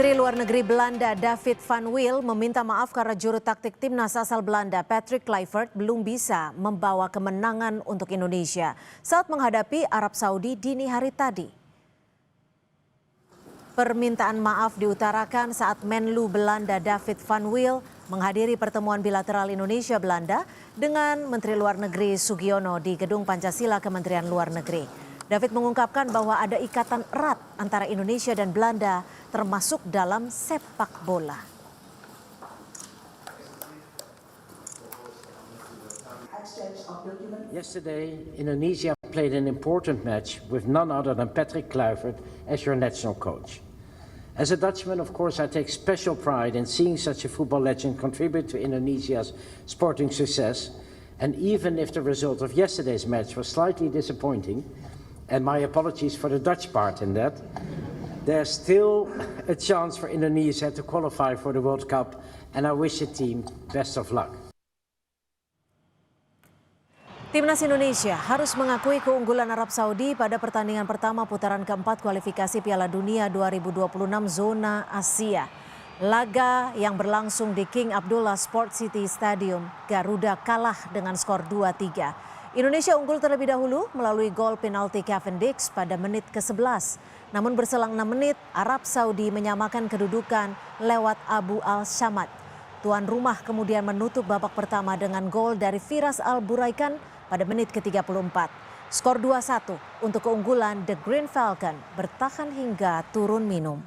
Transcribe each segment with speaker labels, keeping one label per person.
Speaker 1: Menteri Luar Negeri Belanda David van Wil meminta maaf karena juru taktik timnas asal Belanda Patrick Kluivert belum bisa membawa kemenangan untuk Indonesia saat menghadapi Arab Saudi dini hari tadi. Permintaan maaf diutarakan saat Menlu Belanda David van Wil menghadiri pertemuan bilateral Indonesia-Belanda dengan Menteri Luar Negeri Sugiono di Gedung Pancasila Kementerian Luar Negeri. David mengungkapkan bahwa ada ikatan erat antara Indonesia dan Belanda termasuk dalam sepak bola.
Speaker 2: Yesterday, Indonesia played an important match with none other than Patrick Kluivert as your national coach. As a Dutchman, of course, I take special pride in seeing such a football legend contribute to Indonesia's sporting success. And even if the result of yesterday's match was slightly disappointing, and my apologies for the Dutch part in that, there's still a chance for Indonesia to qualify for the World Cup, and I wish the team best of luck.
Speaker 1: Timnas Indonesia harus mengakui keunggulan Arab Saudi pada pertandingan pertama putaran keempat kualifikasi Piala Dunia 2026 zona Asia. Laga yang berlangsung di King Abdullah Sport City Stadium, Garuda kalah dengan skor 2-3. Indonesia unggul terlebih dahulu melalui gol penalti Cavendish pada menit ke-11. Namun berselang 6 menit, Arab Saudi menyamakan kedudukan lewat Abu Al-Shamad. Tuan rumah kemudian menutup babak pertama dengan gol dari Firas Al-Buraikan pada menit ke-34. Skor 2-1 untuk keunggulan The Green Falcon bertahan hingga turun minum.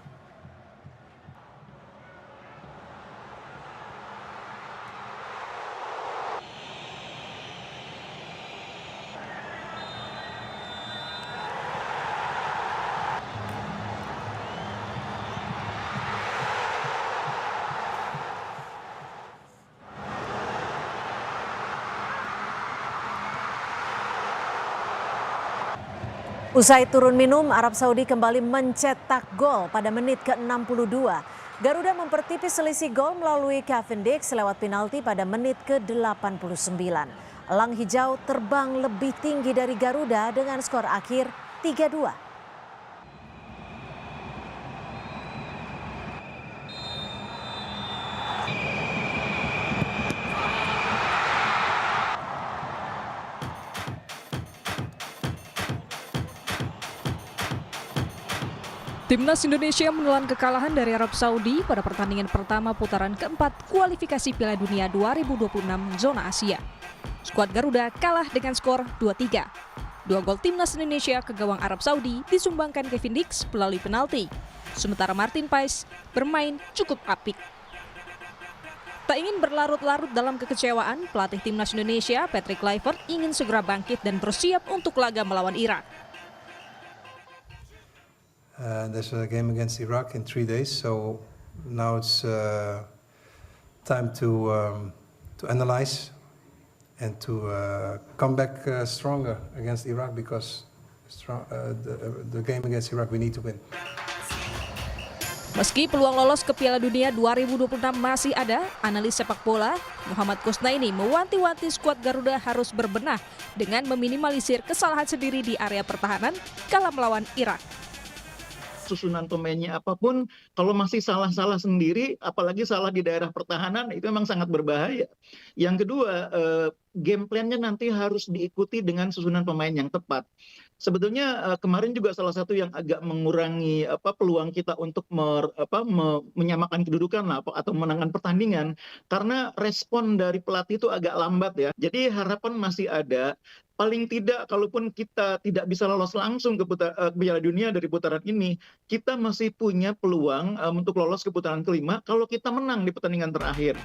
Speaker 1: Usai turun minum, Arab Saudi kembali mencetak gol pada menit ke-62. Garuda mempertipis selisih gol melalui Cavendish lewat penalti pada menit ke-89. Elang hijau terbang lebih tinggi dari Garuda dengan skor akhir 3-2.
Speaker 3: Timnas Indonesia menelan kekalahan dari Arab Saudi pada pertandingan pertama putaran keempat kualifikasi Piala Dunia 2026 zona Asia. Skuad Garuda kalah dengan skor 2-3. 2 gol Timnas Indonesia ke gawang Arab Saudi disumbangkan Cavendish melalui penalti. Sementara Martin Paes bermain cukup apik. Tak ingin berlarut-larut dalam kekecewaan, pelatih Timnas Indonesia Patrick Kluivert ingin segera bangkit dan bersiap untuk laga melawan Irak.
Speaker 4: There's a game against Iraq in 3 days, so now it's time to analyze and to come back stronger against Iraq because the game against Iraq we need to win.
Speaker 3: Meski peluang lolos ke Piala Dunia 2026 masih ada, analis sepak bola Muhammad Kusnaini mewanti-wanti skuad Garuda harus berbenah dengan meminimalisir kesalahan sendiri di area pertahanan kala melawan Irak.
Speaker 5: Susunan pemainnya apapun, kalau masih salah-salah sendiri, apalagi salah di daerah pertahanan, itu memang sangat berbahaya. Yang kedua, game plan-nya nanti harus diikuti dengan susunan pemain yang tepat. Sebetulnya kemarin juga salah satu yang agak mengurangi peluang kita untuk menyamakan kedudukan atau menangkan pertandingan, karena respon dari pelatih itu agak lambat ya. Jadi harapan masih ada. Paling tidak, kalaupun kita tidak bisa lolos langsung ke Piala Dunia dari putaran ini, kita masih punya peluang untuk lolos ke putaran kelima kalau kita menang di pertandingan terakhir.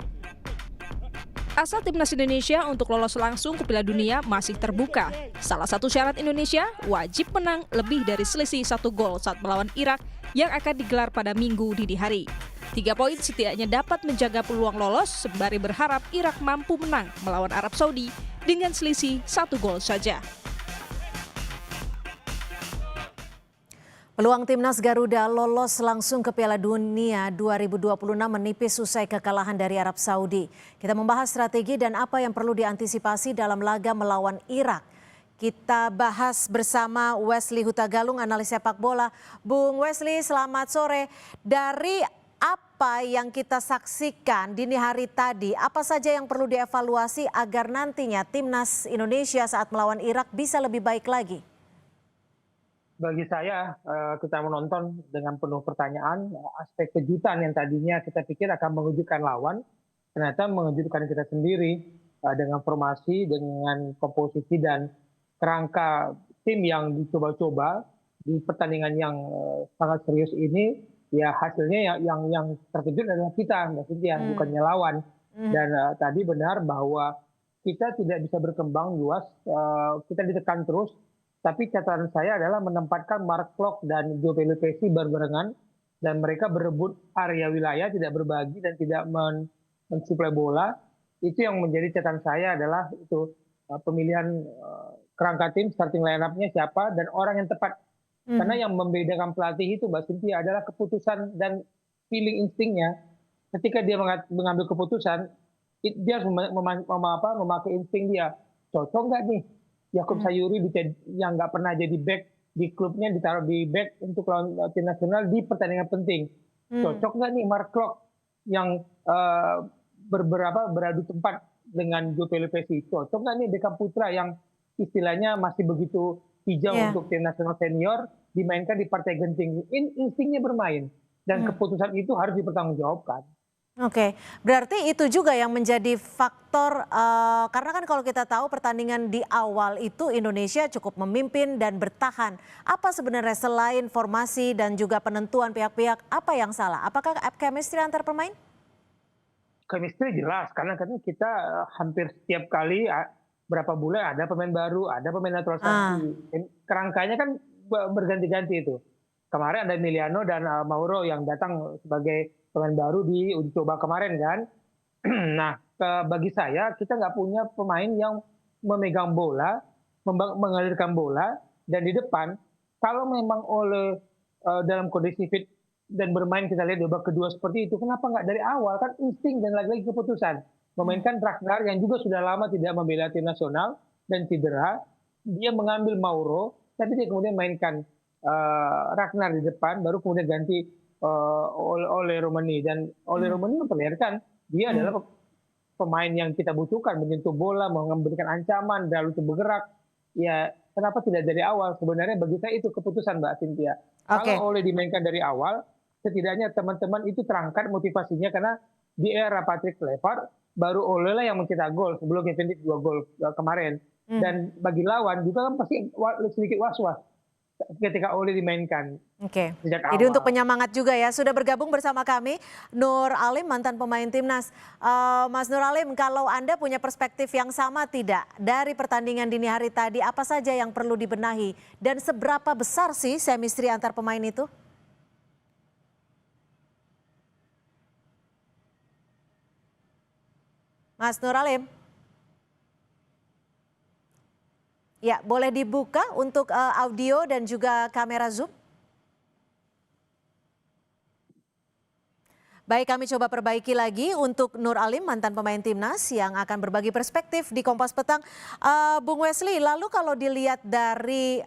Speaker 3: Asa Timnas Indonesia untuk lolos langsung ke Piala Dunia masih terbuka. Salah satu syarat Indonesia wajib menang lebih dari selisih 1 gol saat melawan Irak yang akan digelar pada Minggu dini hari. 3 poin setidaknya dapat menjaga peluang lolos sembari berharap Irak mampu menang melawan Arab Saudi dengan selisih 1 gol saja.
Speaker 1: Peluang Timnas Garuda lolos langsung ke Piala Dunia 2026 menipis usai kekalahan dari Arab Saudi. Kita membahas strategi dan apa yang perlu diantisipasi dalam laga melawan Irak. Kita bahas bersama Wesley Hutagalung, analis sepak bola. Bung Wesley, selamat sore. Dari apa yang kita saksikan dini hari tadi? Apa saja yang perlu dievaluasi agar nantinya timnas Indonesia saat melawan Irak bisa lebih baik lagi?
Speaker 6: Bagi saya, kita menonton dengan penuh pertanyaan, aspek kejutan yang tadinya kita pikir akan mengejutkan lawan, ternyata mengejutkan kita sendiri dengan formasi, dengan komposisi dan kerangka tim yang dicoba-coba di pertandingan yang sangat serius ini. Ya hasilnya yang terkejut adalah kita, Mbak Cynthia, bukannya lawan. Dan tadi benar bahwa kita tidak bisa berkembang luas, kita ditekan terus. Tapi catatan saya adalah menempatkan Mark Klok dan Joe Pelupessy berbarengan, dan mereka berebut area wilayah, tidak berbagi dan tidak mensuplai bola. Itu yang menjadi catatan saya adalah itu pemilihan kerangka tim, starting line-up-nya siapa, dan orang yang tepat. Karena yang membedakan pelatih itu, Mbak Cynthia, adalah keputusan dan feeling instingnya. Ketika dia mengambil keputusan, dia harus memakai insting dia. Cocok nggak nih Yakob Sayuri yang nggak pernah jadi back di klubnya ditaruh di back untuk lawan tim nasional di pertandingan penting. Cocok nggak nih Mark Klok yang beradu tempat dengan Joe Pelupessy? Cocok nggak nih Beckham Putra yang istilahnya masih begitu hijau untuk tim nasional senior dimainkan di partai genting? Instingnya bermain dan keputusan itu harus dipertanggungjawabkan.
Speaker 1: Oke, berarti itu juga yang menjadi faktor karena kan kalau kita tahu pertandingan di awal itu Indonesia cukup memimpin dan bertahan. Apa sebenarnya selain formasi dan juga penentuan pihak-pihak, apa yang salah? Apakah chemistry antar pemain?
Speaker 6: Chemistry jelas, karena kita hampir setiap kali berapa bulan ada pemain baru, ada pemain naturalisasi. Kerangkanya kan berganti-ganti itu. Kemarin ada Emiliano dan Mauro yang datang sebagai pemain baru di uji coba kemarin kan. Nah, bagi saya kita nggak punya pemain yang memegang bola, mengalirkan bola, dan di depan kalau memang oleh dalam kondisi fit dan bermain kita lihat di babak kedua seperti itu, kenapa nggak dari awal? Kan insting dan lagi-lagi keputusan. Memainkan Ragnar yang juga sudah lama tidak membela tim nasional dan cedera, dia mengambil Mauro, tapi dia kemudian mainkan Ragnar di depan, baru kemudian ganti oleh Romani. Dan oleh Romani memperlihatkan dia adalah pemain yang kita butuhkan, menyentuh bola, memberikan ancaman, lalu bergerak. Ya, kenapa tidak dari awal? Sebenarnya bagi saya itu keputusan, Mbak Cynthia. Kalau Ole dimainkan dari awal, setidaknya teman-teman itu terangkat motivasinya, karena di era Patrick Kluivert baru Ole lah yang mencetak gol sebelum Kevin Dix 2 gol kemarin. Dan bagi lawan juga kan pasti sedikit was-was ketika Ole dimainkan.
Speaker 1: Oke. Jadi untuk penyemangat juga ya, sudah bergabung bersama kami Nur Alim, mantan pemain timnas. Mas Nur Alim, kalau Anda punya perspektif yang sama tidak dari pertandingan dini hari tadi, apa saja yang perlu dibenahi dan seberapa besar sih chemistry antar pemain itu? Mas Nur Alim. Ya, boleh dibuka untuk audio dan juga kamera Zoom. Baik, kami coba perbaiki lagi untuk Nur Alim, mantan pemain timnas yang akan berbagi perspektif di Kompas Petang. Bung Wesley, lalu kalau dilihat dari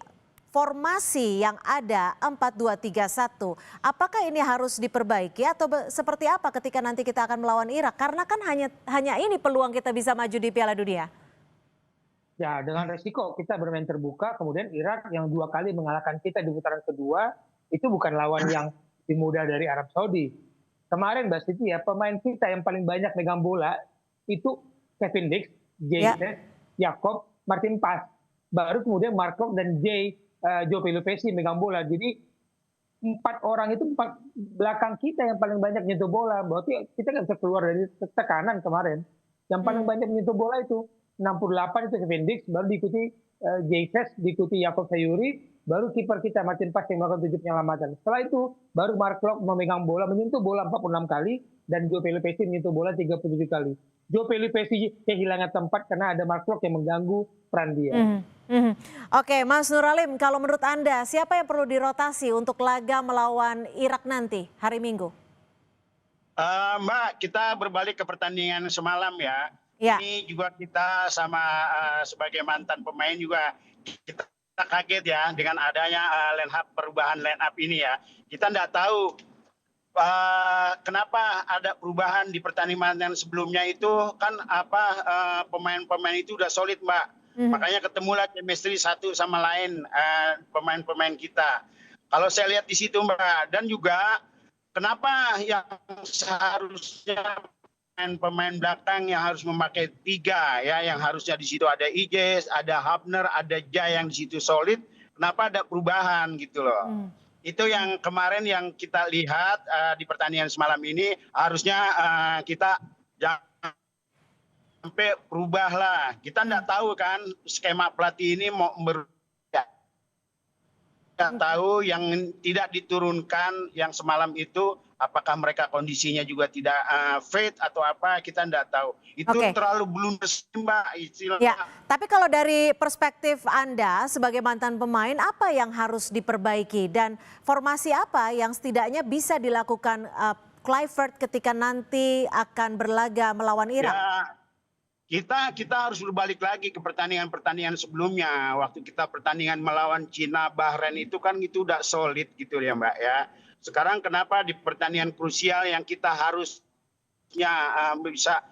Speaker 1: formasi yang ada 4-2-3-1, apakah ini harus diperbaiki atau seperti apa ketika nanti kita akan melawan Irak? Karena kan hanya ini peluang kita bisa maju di Piala Dunia.
Speaker 6: Ya, dengan resiko kita bermain terbuka, kemudian Irak yang 2 kali mengalahkan kita di putaran kedua, itu bukan lawan yang lebih mudah dari Arab Saudi. Kemarin Mbak Siti ya, pemain kita yang paling banyak megang bola itu Kevin Dix, Jay, Yakob, Martin Pas. Baru kemudian Mark Klok dan Joe Pelupessy megang bola. Jadi 4 orang itu belakang kita yang paling banyak nyentuh bola. Berarti kita nggak bisa keluar dari tekanan kemarin. Yang paling banyak menyentuh bola itu 68 itu Kevin Dix, baru diikuti Jayces, diikuti Yakob Sayuri, baru kiper kita Martin Pas yang melakukan 7 penyelamatan. Setelah itu baru Mark Klok memegang bola, menyentuh bola 46 kali, dan Joe Pelupessy menyentuh bola 37 kali. Joe Pelupessy kehilangan tempat karena ada Mark Klok yang mengganggu peran dia.
Speaker 1: Oke, Mas Nur Alim, kalau menurut Anda siapa yang perlu dirotasi untuk laga melawan Irak nanti hari Minggu?
Speaker 7: Mbak, kita berbalik ke pertandingan semalam ya. Ini juga kita sama sebagai mantan pemain juga kita kaget ya dengan adanya perubahan line up ini ya. Kita nggak tahu kenapa ada perubahan di pertandingan sebelumnya itu kan pemain-pemain itu udah solid, Mbak. Makanya ketemulah chemistry satu sama lain pemain-pemain kita. Kalau saya lihat di situ, Mbak, dan juga kenapa yang seharusnya pemain belakang yang harus memakai 3 ya, yang harusnya di situ ada Ijes, ada Hafner, ada Jai yang di situ solid. Kenapa ada perubahan gitu loh? Itu yang kemarin yang kita lihat di pertandingan semalam ini, harusnya kita jangan sampai berubah lah. Kita nggak tahu kan skema pelatih ini mau nggak tahu yang tidak diturunkan yang semalam itu apakah mereka kondisinya juga tidak fit atau apa, kita nggak tahu. Itu terlalu belum resmi, Mbak, istilahnya.
Speaker 1: Ya, tapi kalau dari perspektif Anda sebagai mantan pemain, apa yang harus diperbaiki dan formasi apa yang setidaknya bisa dilakukan Kluivert ketika nanti akan berlaga melawan Irak?
Speaker 7: Ya, kita harus berbalik lagi ke pertandingan sebelumnya. Waktu kita pertandingan melawan Cina, Bahrain itu kan itu udah solid gitu ya, Mbak ya. Sekarang kenapa di pertandingan krusial yang kita harusnya bisa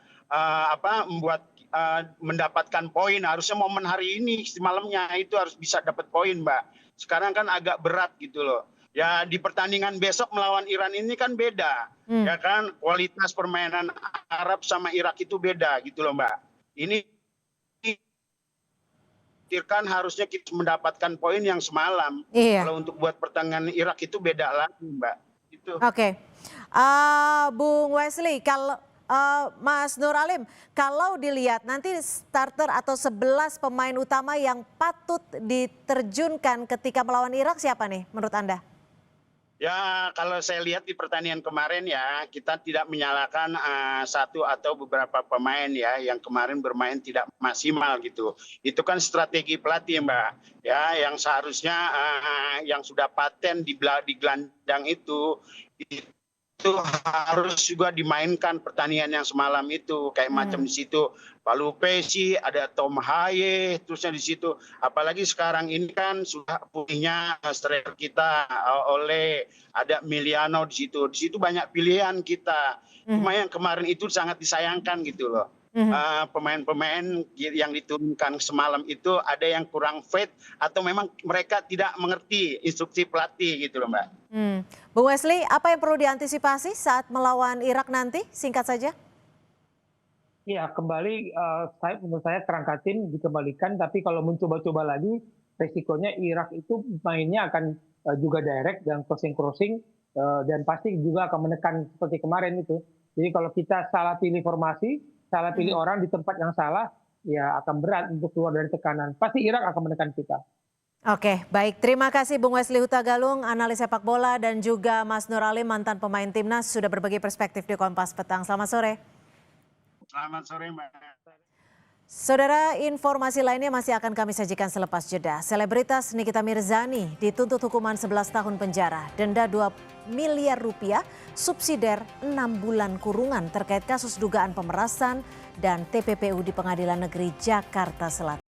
Speaker 7: mendapatkan poin, harusnya momen hari ini malamnya itu harus bisa dapat poin, Mbak. Sekarang kan agak berat gitu loh. Ya di pertandingan besok melawan Iran ini kan beda, ya kan, kualitas permainan Arab sama Irak itu beda gitu loh, Mbak. Ini kan harusnya kita mendapatkan poin yang semalam. Kalau untuk buat pertandingan Irak itu beda lagi, Mbak. Itu.
Speaker 1: Oke, Bung Wesley, kalau Mas Nur Alim, kalau dilihat nanti starter atau 11 pemain utama yang patut diterjunkan ketika melawan Irak siapa nih menurut Anda?
Speaker 7: Ya, kalau saya lihat di pertandingan kemarin ya, kita tidak menyalahkan satu atau beberapa pemain ya yang kemarin bermain tidak maksimal gitu. Itu kan strategi pelatih, Mbak. Ya, yang seharusnya yang sudah paten di gelandang itu harus juga dimainkan pertandingan yang semalam itu, kayak macam di situ Palu Pesi, ada Tom Haye, terusnya di situ. Apalagi sekarang ini kan sudah punya striker kita oleh ada Miliano di situ. Di situ banyak pilihan kita. Cuma yang kemarin itu sangat disayangkan gitu loh. Pemain-pemain yang diturunkan semalam itu ada yang kurang fit atau memang mereka tidak mengerti instruksi pelatih gitu loh, Mbak.
Speaker 1: Bung Wesley, apa yang perlu diantisipasi saat melawan Irak nanti? Singkat saja.
Speaker 6: Ya, kembali menurut saya kerangka tim dikembalikan, tapi kalau mencoba-coba lagi, resikonya Irak itu mainnya akan juga direct dan crossing dan pasti juga akan menekan seperti kemarin itu. Jadi kalau kita salah pilih formasi, salah pilih orang di tempat yang salah, ya akan berat untuk keluar dari tekanan. Pasti Irak akan menekan kita.
Speaker 1: Oke, baik. Terima kasih Bung Wesley Hutagalung, analis sepak bola, dan juga Mas Nur Alim, mantan pemain timnas, sudah berbagi perspektif di Kompas Petang. Selamat sore.
Speaker 7: Selamat sore, Mbak.
Speaker 1: Saudara, informasi lainnya masih akan kami sajikan selepas jeda. Selebritas Nikita Mirzani dituntut hukuman 11 tahun penjara, denda 2 miliar rupiah, subsidiar 6 bulan kurungan terkait kasus dugaan pemerasan dan TPPU di Pengadilan Negeri Jakarta Selatan.